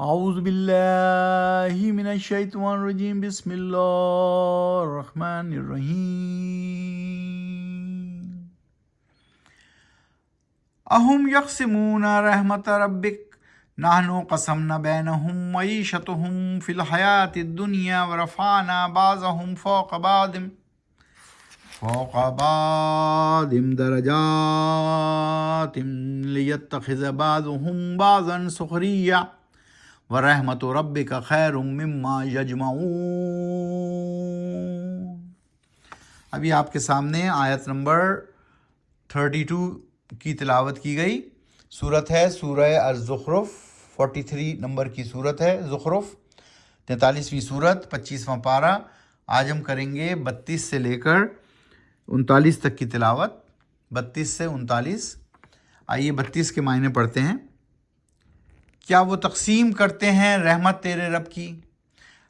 اعوذ باللہ من الشیطان الرجیم بسم اللہ الرحمن الرحیم اہم یقسمون رحمت ربک نحن قسمنا بینہم معیشتہم فی الحیاۃ الدنیا ورفعنا بعضہم فوق بعض درجات لیتخذ بعضہم بعضا سخریا وَرَحْمَتُ رَبِّكَ خَيْرٌ مِّمَّا يَجْمَعُونَ۔ ابھی آپ کے سامنے آیت نمبر 32 کی تلاوت کی گئی۔ سورت ہے سورہ الزخرف، 43 نمبر کی سورت ہے زخرف، 43ویں سورت، 25واں پارہ۔ آج ہم کریں گے 32 سے لے کر 39 تک کی تلاوت، 32 سے 39۔ آئیے 32 کے معنی پڑھتے ہیں۔ کیا وہ تقسیم کرتے ہیں رحمت تیرے رب کی؟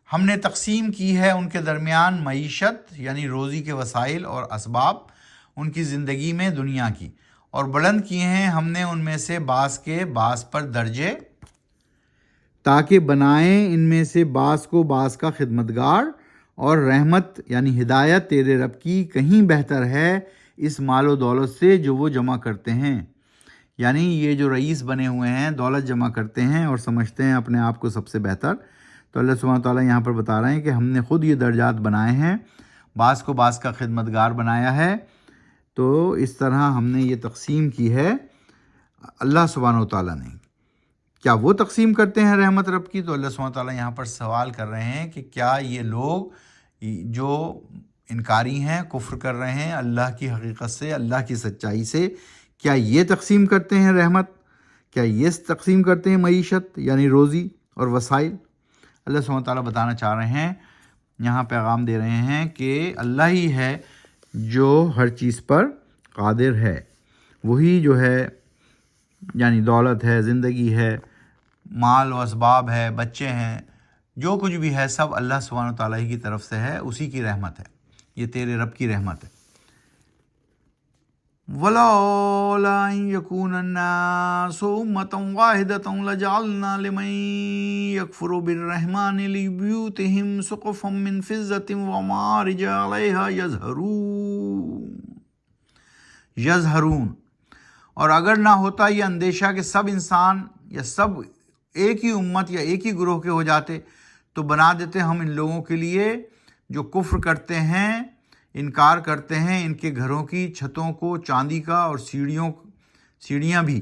ہم نے تقسیم کی ہے ان کے درمیان معیشت یعنی روزی کے وسائل اور اسباب ان کی زندگی میں دنیا کی، اور بلند کیے ہیں ہم نے ان میں سے بعض کے بعض پر درجے، تاکہ بنائیں ان میں سے بعض کو بعض کا خدمتگار، اور رحمت یعنی ہدایت تیرے رب کی کہیں بہتر ہے اس مال و دولت سے جو وہ جمع کرتے ہیں۔ یعنی یہ جو رئیس بنے ہوئے ہیں دولت جمع کرتے ہیں اور سمجھتے ہیں اپنے آپ کو سب سے بہتر، تو اللہ سبحانہ وتعالیٰ یہاں پر بتا رہے ہیں کہ ہم نے خود یہ درجات بنائے ہیں، بعض کو بعض کا خدمتگار بنایا ہے۔ تو اس طرح ہم نے یہ تقسیم کی ہے اللہ سبحانہ وتعالیٰ نے۔ کیا وہ تقسیم کرتے ہیں رحمت رب کی؟ تو اللہ سبحانہ وتعالیٰ یہاں پر سوال کر رہے ہیں کہ کیا یہ لوگ جو انکاری ہیں، کفر کر رہے ہیں اللہ کی حقیقت سے، اللہ کی سچائی سے، کیا یہ تقسیم کرتے ہیں رحمت؟ کیا یہ تقسیم کرتے ہیں معیشت یعنی روزی اور وسائل؟ اللہ سبحانہ وتعالیٰ بتانا چاہ رہے ہیں، یہاں پیغام دے رہے ہیں کہ اللہ ہی ہے جو ہر چیز پر قادر ہے، وہی جو ہے یعنی دولت ہے، زندگی ہے، مال و اسباب ہے، بچے ہیں، جو کچھ بھی ہے سب اللہ سبحانہ وتعالیٰ ہی کی طرف سے ہے، اسی کی رحمت ہے، یہ تیرے رب کی رحمت ہے۔ وَلَوْلَا أَن يَكُونَ النَّاسُ أُمَّةً وَاحِدَةً لَجَعَلْنَا لِمَن يَكْفُرُ بِالرَّحْمَنِ لِبُيُوتِهِمْ سُقُفًا مِّن فِضَّةٍ وَمَعَارِجَ عَلَيْهَا يَظْهَرُونَ۔ اور اگر نہ ہوتا یہ اندیشہ کہ سب انسان یا سب ایک ہی امت یا ایک ہی گروہ کے ہو جاتے، تو بنا دیتے ہم ان لوگوں کے لیے جو کفر کرتے ہیں، انکار کرتے ہیں، ان کے گھروں کی چھتوں کو چاندی کا، اور سیڑھیاں بھی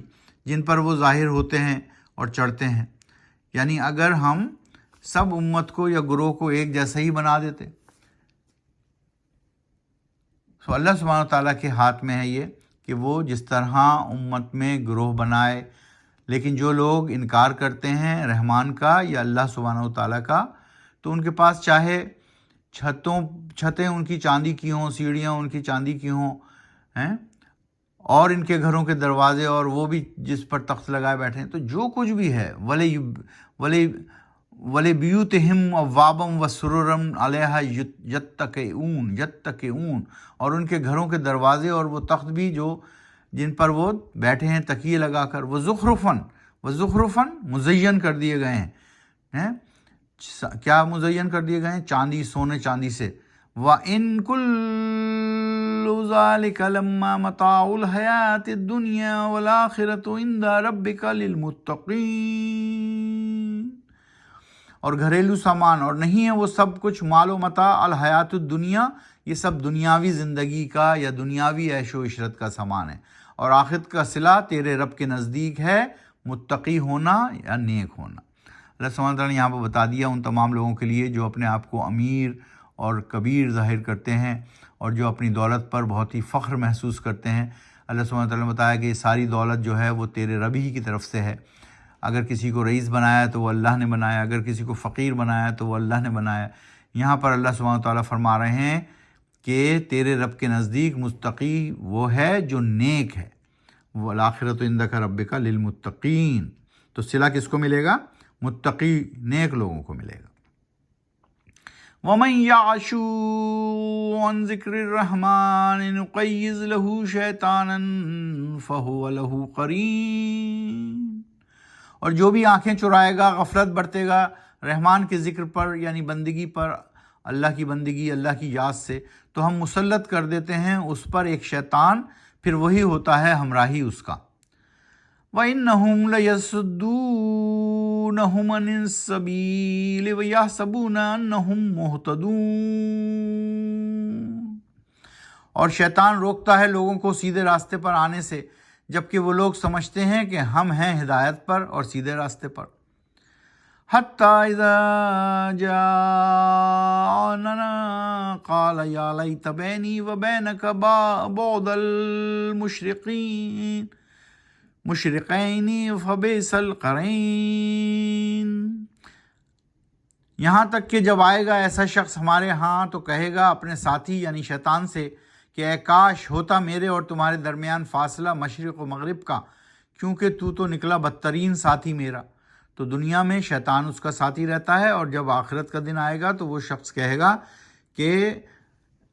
جن پر وہ ظاہر ہوتے ہیں اور چڑھتے ہیں۔ یعنی اگر ہم سب امت کو یا گروہ کو ایک جیسا ہی بنا دیتے، تو اللہ سبحانہ وتعالیٰ کے ہاتھ میں ہے یہ کہ وہ جس طرح امت میں گروہ بنائے، لیکن جو لوگ انکار کرتے ہیں رحمان کا یا اللہ سبحانہ وتعالیٰ کا، تو ان کے پاس چاہے چھتیں ان کی چاندی کی ہوں، سیڑھیاں ان کی چاندی کی ہوں ہیں، اور ان کے گھروں کے دروازے اور وہ بھی جس پر تخت لگائے بیٹھے ہیں، تو جو کچھ بھی ہے وَلِبِيُوتِهِمْ أَبْوَابًا وَسُرُرًا عَلَيْهَا يَتَّكِئُونَ، اور ان کے گھروں کے دروازے اور وہ تخت بھی جو جن پر وہ بیٹھے ہیں تکیے لگا کر، وَزُخْرُفًا مزین کر دیے گئے ہیں، کیا مزین کر دیے گئے ہیں؟ چاندی، سونے چاندی سے۔ وَإِن كُلُّ ذَلِكَ لَمَّا مَتَاعُ الْحَيَاةِ الدُّنْيَا وَالْآخِرَةُ عِندَ رَبِّكَ لِلْمُتَّقِينَ۔ اور گھریلو سامان، اور نہیں ہے وہ سب کچھ مال و متاع الحیات الدنیا، یہ سب دنیاوی زندگی کا یا دنیاوی عیش و عشرت کا سامان ہے، اور آخرت کا صلہ تیرے رب کے نزدیک ہے متقی ہونا یا نیک ہونا۔ اللہ سبحانہ وتعالیٰ نے یہاں پر بتا دیا ان تمام لوگوں کے لیے جو اپنے آپ کو امیر اور کبیر ظاہر کرتے ہیں اور جو اپنی دولت پر بہت ہی فخر محسوس کرتے ہیں۔ اللہ سبحانہ وتعالیٰ نے بتایا کہ یہ ساری دولت جو ہے وہ تیرے رب ہی کی طرف سے ہے۔ اگر کسی کو رئیس بنایا تو وہ اللہ نے بنایا، اگر کسی کو فقیر بنایا تو وہ اللہ نے بنایا۔ یہاں پر اللہ سبحانہ وتعالیٰ فرما رہے ہیں کہ تیرے رب کے نزدیک متقی وہ ہے جو نیک ہے، وَالْآخِرَةُ عِندَكَ رَبِّكَ لِلْمُتَّقِينَ۔ تو صلہ کس کو ملے گا؟ متقی نیک لوگوں کو ملے گا۔ وَمَن يَعْشُ عَن ذِكْرِ الرَّحْمَنِ نُقَيِّضْ لَهُ شَيْطَانًا فَهُوَ لَهُ قَرِينٌ۔ اور جو بھی آنکھیں چرائے گا، غفلت برتے گا رحمان کے ذکر پر یعنی بندگی پر، اللہ کی بندگی، اللہ کی یاد سے، تو ہم مسلط کر دیتے ہیں اس پر ایک شیطان، پھر وہی ہوتا ہے ہمراہی اس کا۔ وَإِنَّهُمْ لَيَصُدُّونَهُمْ عَنِ السَّبِيلِ وَيَحْسَبُونَ أَنَّهُمْ مُهْتَدُونَ، اور شیطان روکتا ہے لوگوں کو سیدھے راستے پر آنے سے، جبکہ وہ لوگ سمجھتے ہیں کہ ہم ہیں ہدایت پر اور سیدھے راستے پر۔ حَتَّى إِذَا جَاءَنَا قَالَ يَا لَيْتَ بَيْنِي وَبَيْنَكَ بُعْدَ المشرقین فبئس القرین، یہاں تک کہ جب آئے گا ایسا شخص ہمارے ہاں تو کہے گا اپنے ساتھی یعنی شیطان سے کہ اے کاش ہوتا میرے اور تمہارے درمیان فاصلہ مشرق و مغرب کا، کیونکہ تو نکلا بدترین ساتھی میرا۔ تو دنیا میں شیطان اس کا ساتھی رہتا ہے، اور جب آخرت کا دن آئے گا تو وہ شخص کہے گا کہ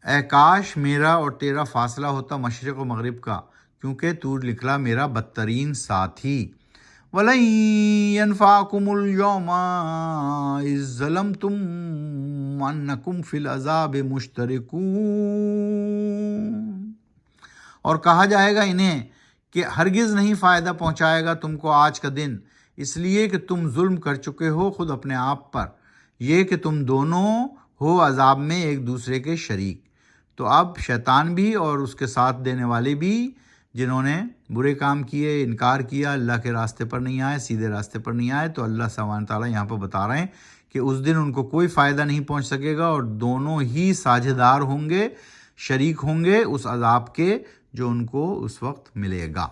اے کاش میرا اور تیرا فاصلہ ہوتا مشرق و مغرب کا، کیونکہ تو نکلا میرا بدترین ساتھی۔ وَلَن يَنفَعَكُمُ الْيَوْمَ إِذ ظَّلَمْتُمْ أَنَّكُمْ فِي الْعَذَابِ مُشْتَرِكُونَ، اور کہا جائے گا انہیں کہ ہرگز نہیں فائدہ پہنچائے گا تم کو آج کا دن، اس لیے کہ تم ظلم کر چکے ہو خود اپنے آپ پر، یہ کہ تم دونوں ہو عذاب میں ایک دوسرے کے شریک۔ تو اب شیطان بھی اور اس کے ساتھ دینے والے بھی جنہوں نے برے کام کیے، انکار کیا، اللہ کے راستے پر نہیں آئے، سیدھے راستے پر نہیں آئے، تو اللہ سبحانہ تعالیٰ یہاں پر بتا رہے ہیں کہ اس دن ان کو کوئی فائدہ نہیں پہنچ سکے گا، اور دونوں ہی ساجھیدار ہوں گے، شریک ہوں گے اس عذاب کے جو ان کو اس وقت ملے گا۔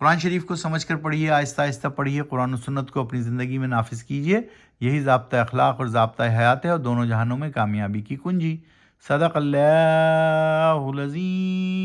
قرآن شریف کو سمجھ کر پڑھیے، آہستہ آہستہ پڑھیے، قرآن و سنت کو اپنی زندگی میں نافذ کیجیے، یہی ضابطہ اخلاق اور ضابطہ حیات ہے اور دونوں جہانوں میں کامیابی کی کنجی۔ صدق اللہ العظیم۔